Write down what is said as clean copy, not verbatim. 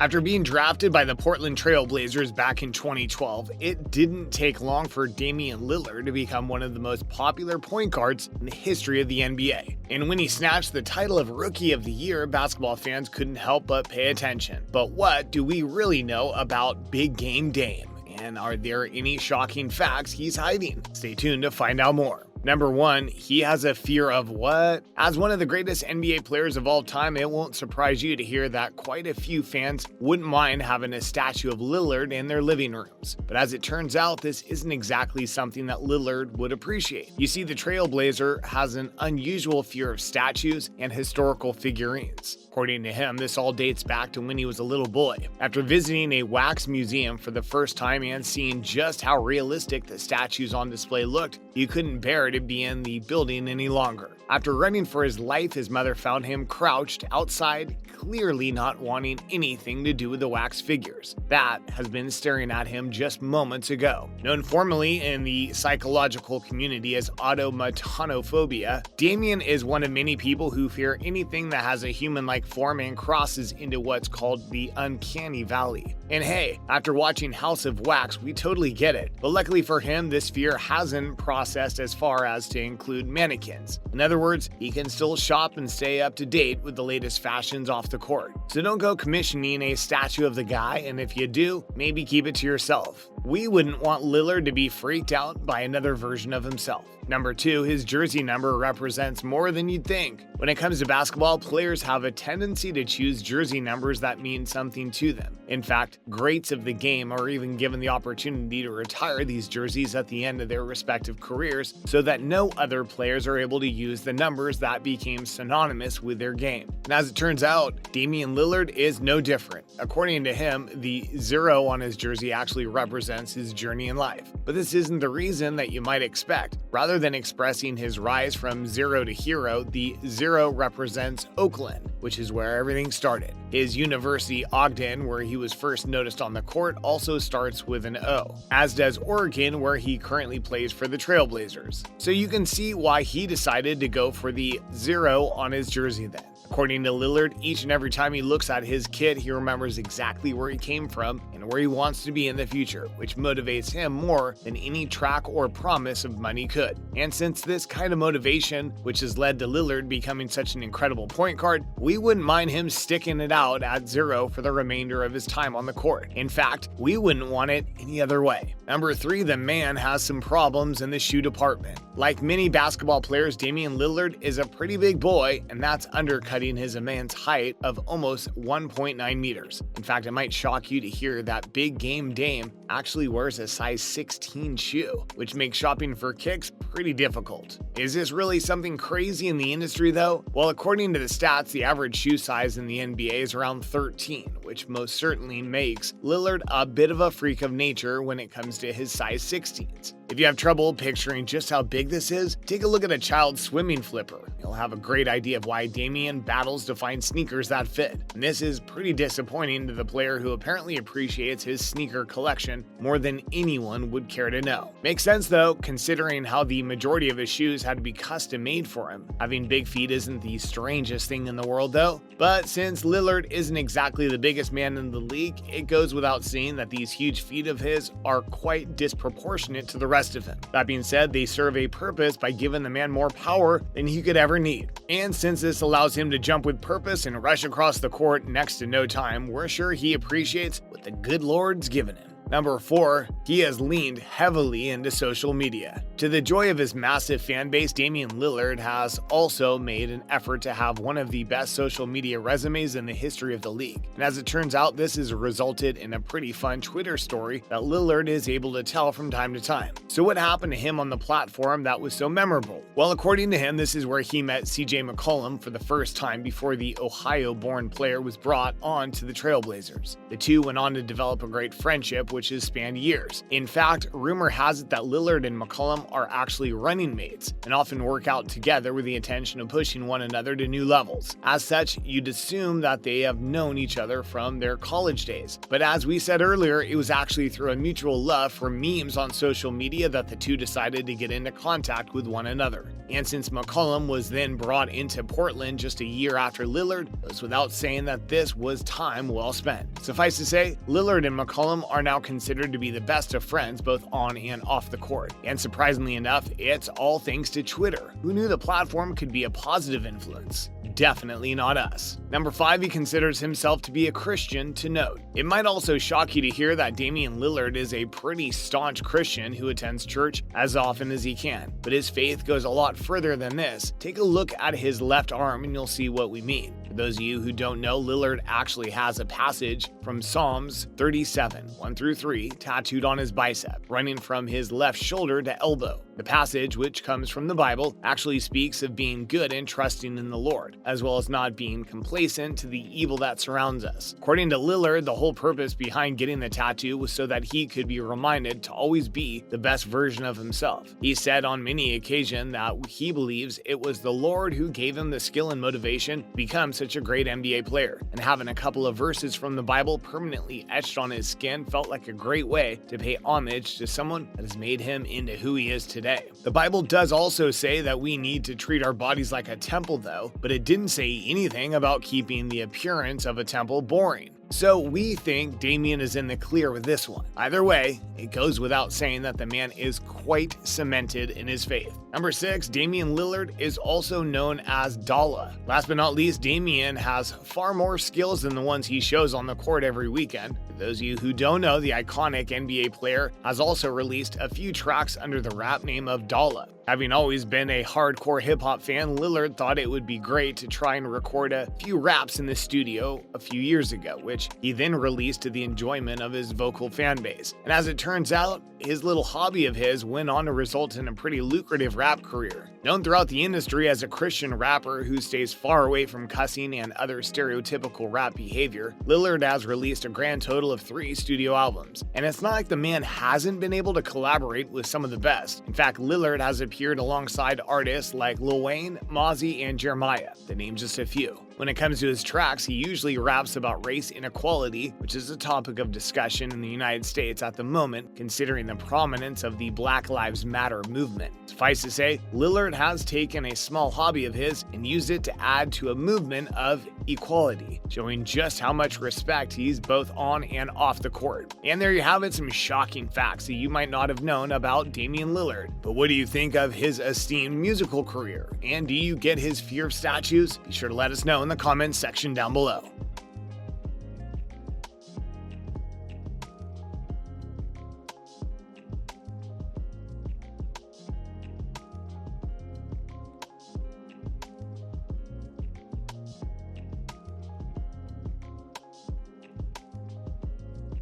After being drafted by the Portland Trail Blazers back in 2012, it didn't take long for Damian Lillard to become one of the most popular point guards in the history of the NBA. And when he snatched the title of Rookie of the Year, basketball fans couldn't help but pay attention. But what do we really know about Big Game Dame? And are there any shocking facts he's hiding? Stay tuned to find out more. Number 1, he has a fear of what? As one of the greatest NBA players of all time, it won't surprise you to hear that quite a few fans wouldn't mind having a statue of Lillard in their living rooms. But as it turns out, this isn't exactly something that Lillard would appreciate. You see, the Trailblazer has an unusual fear of statues and historical figurines. According to him, this all dates back to when he was a little boy. After visiting a wax museum for the first time and seeing just how realistic the statues on display looked, he couldn't bear to be in the building any longer. After running for his life, his mother found him crouched outside, clearly not wanting anything to do with the wax figures. That has been staring at him just moments ago. Known formally in the psychological community as automatonophobia, Damian is one of many people who fear anything that has a human-like form and crosses into what's called the uncanny valley. And hey, after watching House of Wax, we totally get it. But luckily for him, this fear hasn't processed as far as to include mannequins. In other words, he can still shop and stay up to date with the latest fashions off the court. So don't go commissioning a statue of the guy, and if you do, maybe keep it to yourself. We wouldn't want Lillard to be freaked out by another version of himself. Number 2, his jersey number represents more than you'd think. When it comes to basketball, players have a tendency to choose jersey numbers that mean something to them. In fact, greats of the game are even given the opportunity to retire these jerseys at the end of their respective careers so that no other players are able to use the numbers that became synonymous with their game. And as it turns out, Damian Lillard is no different. According to him, the 0 on his jersey actually represents his journey in life. But this isn't the reason that you might expect. Rather than expressing his rise from 0 to hero, the 0 represents Oakland, which is where everything started. His university, Ogden, where he was first noticed on the court, also starts with an O, as does Oregon, where he currently plays for the Trailblazers. So you can see why he decided to go for the 0 on his jersey then. According to Lillard, each and every time he looks at his kid, he remembers exactly where he came from and where he wants to be in the future, which motivates him more than any track or promise of money could. And since this kind of motivation, which has led to Lillard becoming such an incredible point guard, we wouldn't mind him sticking it out at 0 for the remainder of his time on the court. In fact, we wouldn't want it any other way. Number 3, the man has some problems in the shoe department. Like many basketball players, Damian Lillard is a pretty big boy, and that's undercutting his immense height of almost 1.9 meters. In fact, it might shock you to hear that Big Game Dame actually wears a size 16 shoe, which makes shopping for kicks pretty difficult. Is this really something crazy in the industry though? Well, according to the stats, the average shoe size in the NBA is around 13, which most certainly makes Lillard a bit of a freak of nature when it comes to his size 16s. If you have trouble picturing just how big this is, take a look at a child's swimming flipper. You'll have a great idea of why Damian battles to find sneakers that fit. And this is pretty disappointing to the player who apparently appreciates his sneaker collection more than anyone would care to know. Makes sense though, considering how the majority of his shoes had to be custom made for him. Having big feet isn't the strangest thing in the world though. But since Lillard isn't exactly the biggest man in the league, it goes without saying that these huge feet of his are quite disproportionate to the rest of him. That being said, they serve a purpose by giving the man more power than he could ever need. And since this allows him to jump with purpose and rush across the court next to no time, we're sure he appreciates what the good Lord's given him. Number 4, he has leaned heavily into social media. To the joy of his massive fan base, Damian Lillard has also made an effort to have one of the best social media resumes in the history of the league. And as it turns out, this has resulted in a pretty fun Twitter story that Lillard is able to tell from time to time. So what happened to him on the platform that was so memorable? Well, according to him, this is where he met CJ McCollum for the first time before the Ohio-born player was brought on to the Trailblazers. The two went on to develop a great friendship, which has spanned years. In fact, rumor has it that Lillard and McCollum are actually running mates and often work out together with the intention of pushing one another to new levels. As such, you'd assume that they have known each other from their college days. But as we said earlier, it was actually through a mutual love for memes on social media that the two decided to get into contact with one another. And since McCollum was then brought into Portland just a year after Lillard, it goes without saying that this was time well spent. Suffice to say, Lillard and McCollum are now considered to be the best of friends both on and off the court. And surprisingly enough, it's all thanks to Twitter. Who knew the platform could be a positive influence? Definitely not us. Number 5, he considers himself to be a Christian to note. It might also shock you to hear that Damian Lillard is a pretty staunch Christian who attends church as often as he can, but his faith goes a lot further than this. Take a look at his left arm and you'll see what we mean. For those of you who don't know, Lillard actually has a passage from Psalms 37, 1-3, tattooed on his bicep, running from his left shoulder to elbow. The passage, which comes from the Bible, actually speaks of being good and trusting in the Lord, as well as not being complacent to the evil that surrounds us. According to Lillard, the whole purpose behind getting the tattoo was so that he could be reminded to always be the best version of himself. He said on many occasions that he believes it was the Lord who gave him the skill and motivation to become such a great NBA player, and having a couple of verses from the Bible permanently etched on his skin felt like a great way to pay homage to someone that has made him into who he is today. The Bible does also say that we need to treat our bodies like a temple though, but it didn't say anything about keeping the appearance of a temple boring. So we think Damian is in the clear with this one. Either way, it goes without saying that the man is quite cemented in his faith. Number 6, Damian Lillard is also known as Dalla. Last but not least, Damian has far more skills than the ones he shows on the court every weekend. For those of you who don't know, the iconic NBA player has also released a few tracks under the rap name of Dalla. Having always been a hardcore hip-hop fan, Lillard thought it would be great to try and record a few raps in the studio a few years ago, which he then released to the enjoyment of his vocal fan base. And as it turns out, his little hobby of his went on to result in a pretty lucrative rap career. Known throughout the industry as a Christian rapper who stays far away from cussing and other stereotypical rap behavior, Lillard has released a grand total of 3 studio albums. And it's not like the man hasn't been able to collaborate with some of the best. In fact, Lillard has appeared alongside artists like Lil Wayne, Mozzie, and Jeremiah, to name just a few. When it comes to his tracks, he usually raps about race inequality, which is a topic of discussion in the United States at the moment, considering the prominence of the Black Lives Matter movement. Suffice to say, Lillard has taken a small hobby of his and used it to add to a movement of equality, showing just how much respect he's both on and off the court. And there you have it, some shocking facts that you might not have known about Damian Lillard. But what do you think of his esteemed musical career? And do you get his fear of statues? Be sure to let us know in the comments section down below.